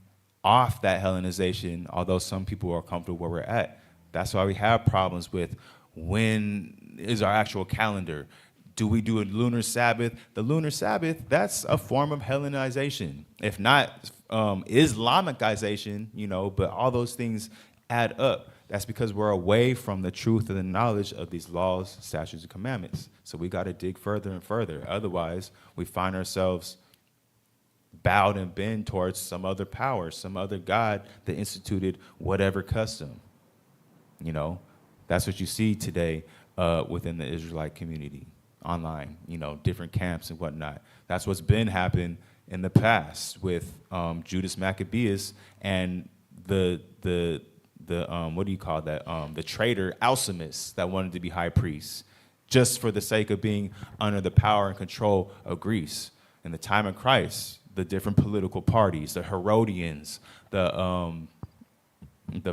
off that Hellenization, although some people are comfortable where we're at. That's why we have problems with when is our actual calendar. Do we do a lunar Sabbath? The lunar Sabbath, that's a form of Hellenization. If not Islamicization, but all those things add up. That's because we're away from the truth and the knowledge of these laws, statutes, and commandments. So we got to dig further and further. Otherwise, we find ourselves bowed and bend towards some other power, some other God that instituted whatever custom. That's what you see today within the Israelite community online, different camps and whatnot. That's what's been happening in the past with Judas Maccabeus and the what do you call that? The traitor Alcimus that wanted to be high priest just for the sake of being under the power and control of Greece. In the time of Christ, the different political parties, the Herodians, the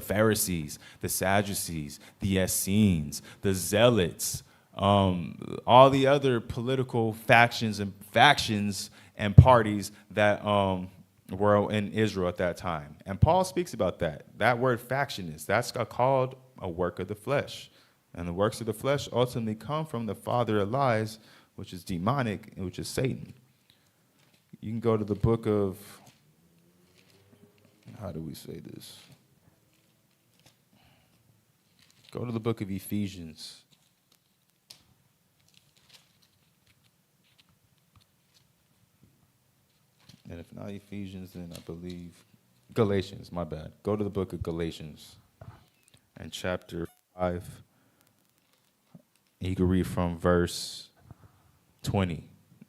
Pharisees, the Sadducees, the Essenes, the Zealots, all the other political factions and parties that were in Israel at that time. And Paul speaks about that. That word that's called a work of the flesh. And the works of the flesh ultimately come from the father of lies, which is demonic, and which is Satan. You can go to the book of, how do we say this? Go to the book of Ephesians. And if not Ephesians, then I believe Galatians, my bad. Go to the book of Galatians and chapter 5. You can read from verse 20.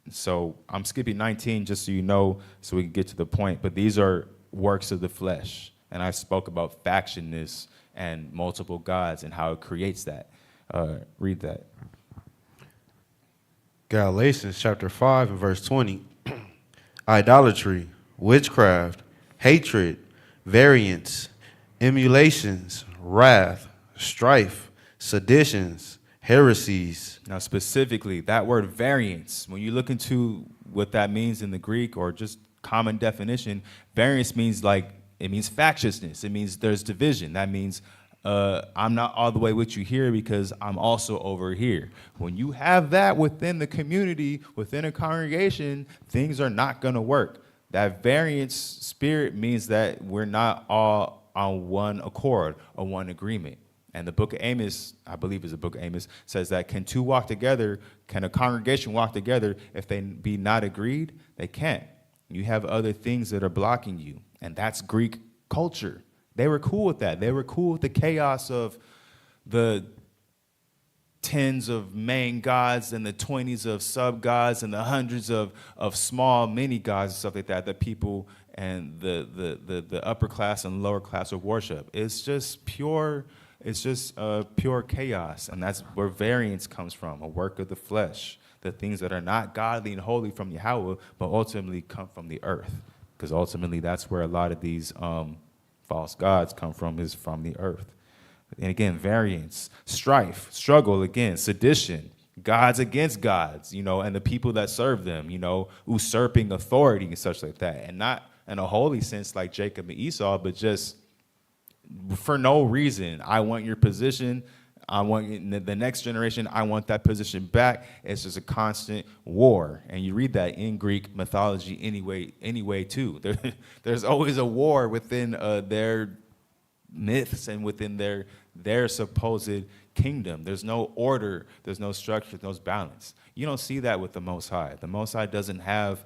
So I'm skipping 19 just so you know, so we can get to the point. But these are works of the flesh. And I spoke about factionness and multiple gods and how it creates that. Read that. Galatians chapter 5 and verse 20. Idolatry, witchcraft, hatred, variance, emulations, wrath, strife, seditions, heresies. Now, specifically, that word variance, when you look into what that means in the Greek or just common definition, variance means it means factiousness. It means there's division. That means I'm not all the way with you here because I'm also over here. When you have that within the community, within a congregation, things are not going to work. That variance spirit means that we're not all on one accord or one agreement. And the book of Amos, I believe is the book of Amos, says that can two walk together, can a congregation walk together if they be not agreed? They can't. You have other things that are blocking you. And that's Greek culture. They were cool with that. They were cool with the chaos of the tens of main gods and the 20s of sub-gods and the hundreds of small mini gods and stuff like that, that people and the upper class and lower class of worship. It's just pure chaos. And that's where variance comes from, a work of the flesh. The things that are not godly and holy from Yahweh, but ultimately come from the earth. Because ultimately that's where a lot of these false gods come from, is from the earth. And again, variance, strife, struggle, again, sedition, gods against gods, and the people that serve them, usurping authority and such like that. And not in a holy sense like Jacob and Esau, but just for no reason. I want your position. I want the next generation. I want that position back. It's just a constant war. And you read that in Greek mythology anyway too. There's always a war within their myths and within their supposed kingdom. There's no order. There's no structure. There's no balance. You don't see that with the Most High. The Most High doesn't have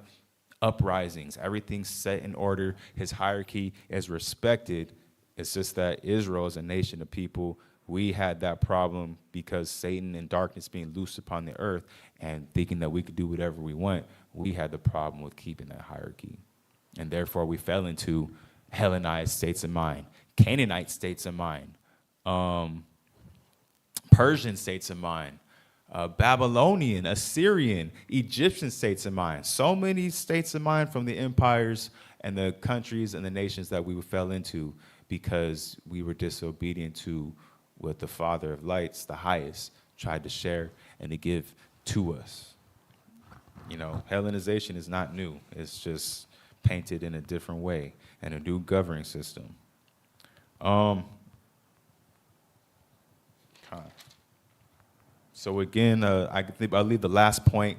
uprisings. Everything's set in order. His hierarchy is respected. It's just that Israel is a nation of people. We had that problem because Satan and darkness being loosed upon the earth and thinking that we could do whatever we want. We had the problem with keeping that hierarchy. And therefore, we fell into Hellenized states of mind, Canaanite states of mind, Persian states of mind, Babylonian, Assyrian, Egyptian states of mind. So many states of mind from the empires and the countries and the nations that we fell into because we were disobedient to what the Father of lights, the highest, tried to share and to give to us. You know, Hellenization is not new. It's just painted in a different way and a new governing system. So again, I'll leave the last point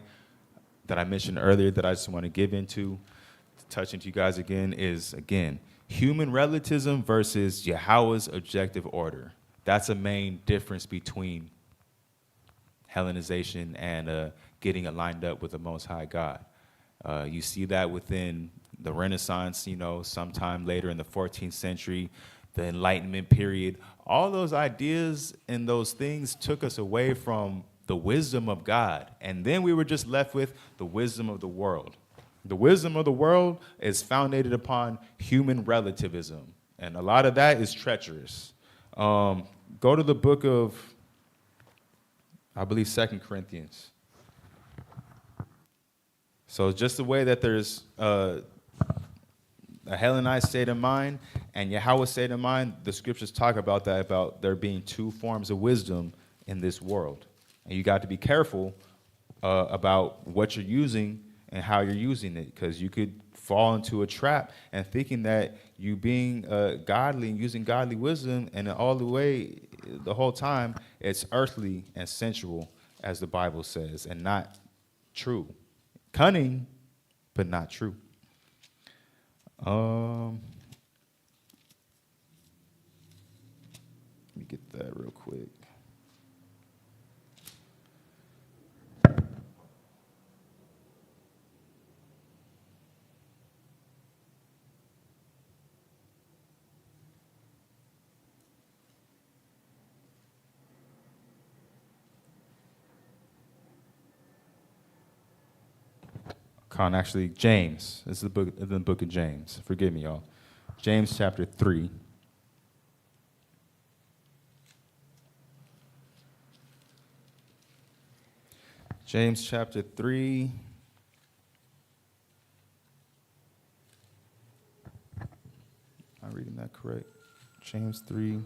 that I mentioned earlier that I just want to give into, touch into you guys again, is, again, human relativism versus Yahweh's objective order. That's a main difference between Hellenization and getting it lined up with the Most High God. You see that within the Renaissance, you know, sometime later in the 14th century, the Enlightenment period. All those ideas and those things took us away from the wisdom of God. And then we were just left with the wisdom of the world. The wisdom of the world is founded upon human relativism. And a lot of that is treacherous. Go to the book of, I believe, 2 Corinthians. So just the way that there's a Hellenized state of mind and Yahweh's state of mind, the scriptures talk about that, about there being two forms of wisdom in this world. And you got to be careful about what you're using and how you're using it, because you could fall into a trap and thinking that you being godly and using godly wisdom, and all the way, the whole time, it's earthly and sensual, as the Bible says, and not true. Cunning, but not true. Let me get that real quick. Actually, James. This is the book of James. Forgive me, y'all. James chapter 3. James chapter 3. Am I reading that correct? James 3.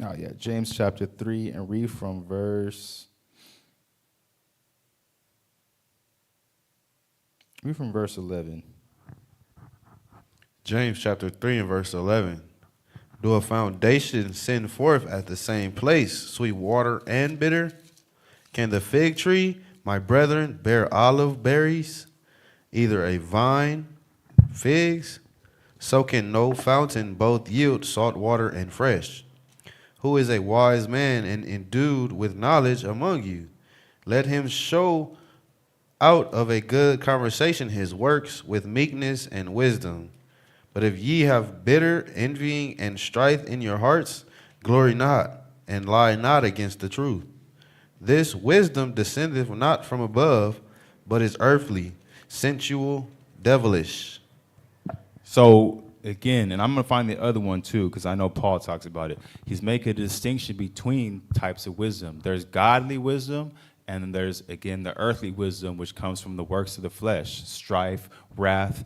Oh, yeah, James chapter 3, and read from verse 11. James chapter 3 and verse 11. Do a foundation send forth at the same place sweet water and bitter? Can the fig tree, my brethren, bear olive berries, either a vine, figs? So can no fountain both yield salt water and fresh. Who is a wise man and endued with knowledge among you? Let him show out of a good conversation his works with meekness and wisdom. But if ye have bitter envying and strife in your hearts, glory not, and lie not against the truth. This wisdom descendeth not from above, but is earthly, sensual, devilish. So, again, and I'm going to find the other one too, because I know Paul talks about it. He's making a distinction between types of wisdom. There's godly wisdom, and then there's, again, the earthly wisdom, which comes from the works of the flesh, strife, wrath,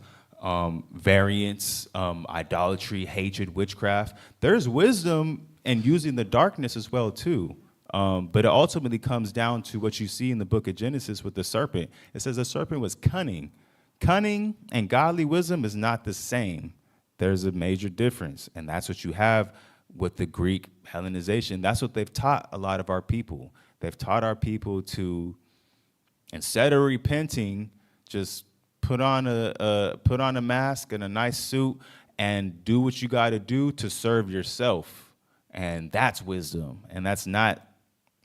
variance, idolatry, hatred, witchcraft. There's wisdom in using the darkness as well too. But it ultimately comes down to what you see in the book of Genesis with the serpent. It says the serpent was cunning. Cunning and godly wisdom is not the same. There's a major difference, and that's what you have with the Greek Hellenization. That's what they've taught a lot of our people. They've taught our people to, instead of repenting, just put on a mask and a nice suit and do what you got to do to serve yourself, and that's wisdom. And that's not,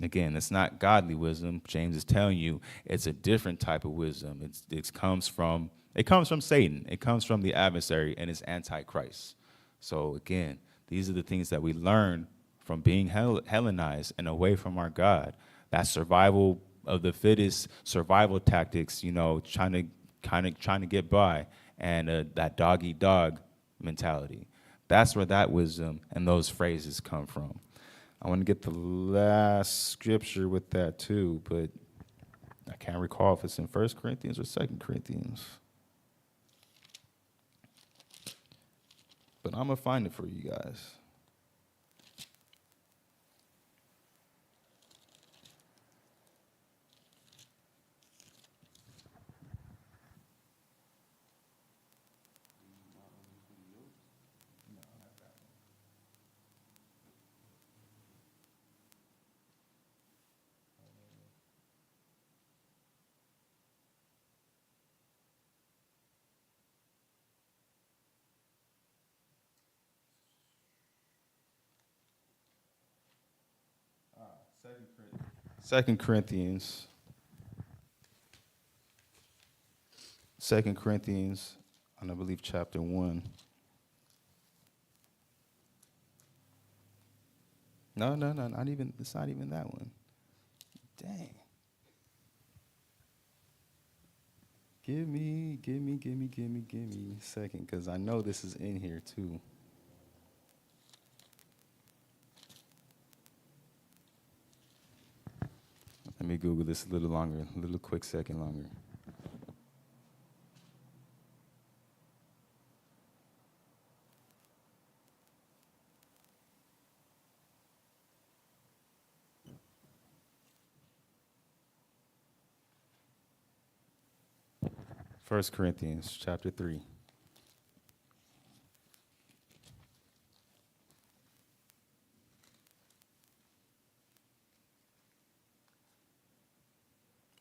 again, it's not godly wisdom. James is telling you it's a different type of wisdom. It comes from Satan. It comes from the adversary, and it's antichrist. So again, these are the things that we learn from being Hellenized and away from our God. That survival of the fittest, survival tactics, you know, trying to get by, and that dog eat dog mentality. That's where that wisdom and those phrases come from. I want to get the last scripture with that too, but I can't recall if it's in 1 Corinthians or 2 Corinthians. But but I'm going to find it for you guys. Second Corinthians. 2 Corinthians, and I believe chapter 1. No, not even. It's not even that one. Dang. Give me a second, because I know this is in here too. Let me Google this a little longer, a little quick second longer. First Corinthians chapter 3.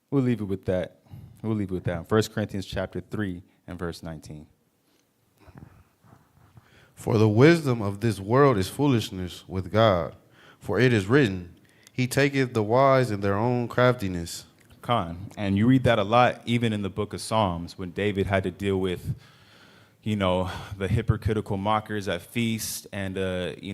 We'll leave it with that. We'll leave it with that. 1 Corinthians chapter 3 and verse 19. For the wisdom of this world is foolishness with God. For it is written, He taketh the wise in their own craftiness. And you read that a lot, even in the book of Psalms, when David had to deal with, the hypocritical mockers at feast and,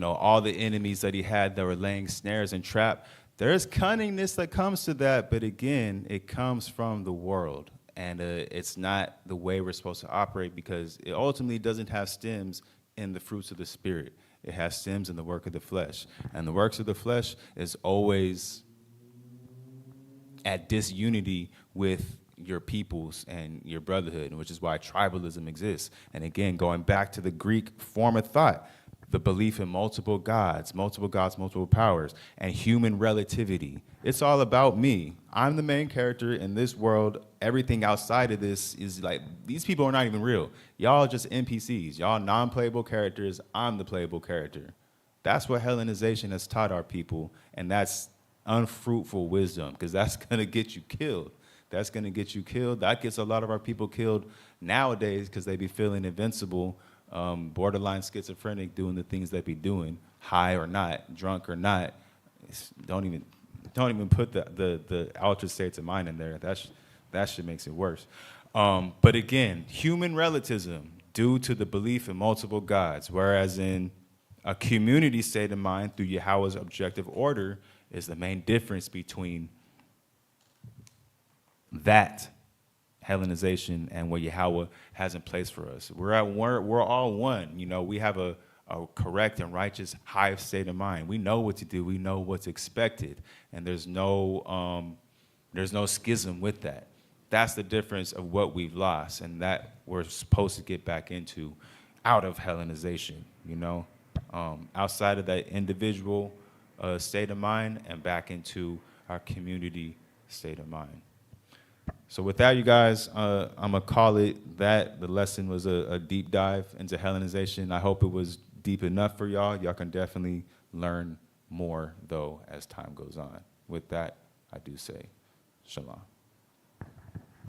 all the enemies that he had that were laying snares and trap. There's cunningness that comes to that, but again, it comes from the world. And it's not the way we're supposed to operate, because it ultimately doesn't have stems in the fruits of the Spirit. It has stems in the work of the flesh. And the works of the flesh is always at disunity with your peoples and your brotherhood, which is why tribalism exists. And again, going back to the Greek form of thought, the belief in multiple gods, multiple powers, and human relativity. It's all about me. I'm the main character in this world. Everything outside of this is like, these people are not even real. Y'all are just NPCs. Y'all non-playable characters. I'm the playable character. That's what Hellenization has taught our people, and that's unfruitful wisdom, because that's going to get you killed. That's going to get you killed. That gets a lot of our people killed nowadays because they be feeling invincible, borderline schizophrenic, doing the things they be doing, high or not, drunk or not. Don't even put the altered states of mind in there. That shit makes it worse. But again, human relativism due to the belief in multiple gods, whereas in a community state of mind through Yahweh's objective order is the main difference between that Hellenization and what Yahweh has in place for us. We're all one. We have a correct and righteous high state of mind. We know what to do. We know what's expected, and there's no schism with that. That's the difference of what we've lost, and that we're supposed to get back into out of Hellenization. Outside of that individual state of mind and back into our community state of mind. So with that, you guys, I'm going to call it that. The lesson was a deep dive into Hellenization. I hope it was deep enough for y'all. Y'all can definitely learn more, though, as time goes on. With that, I do say shalom.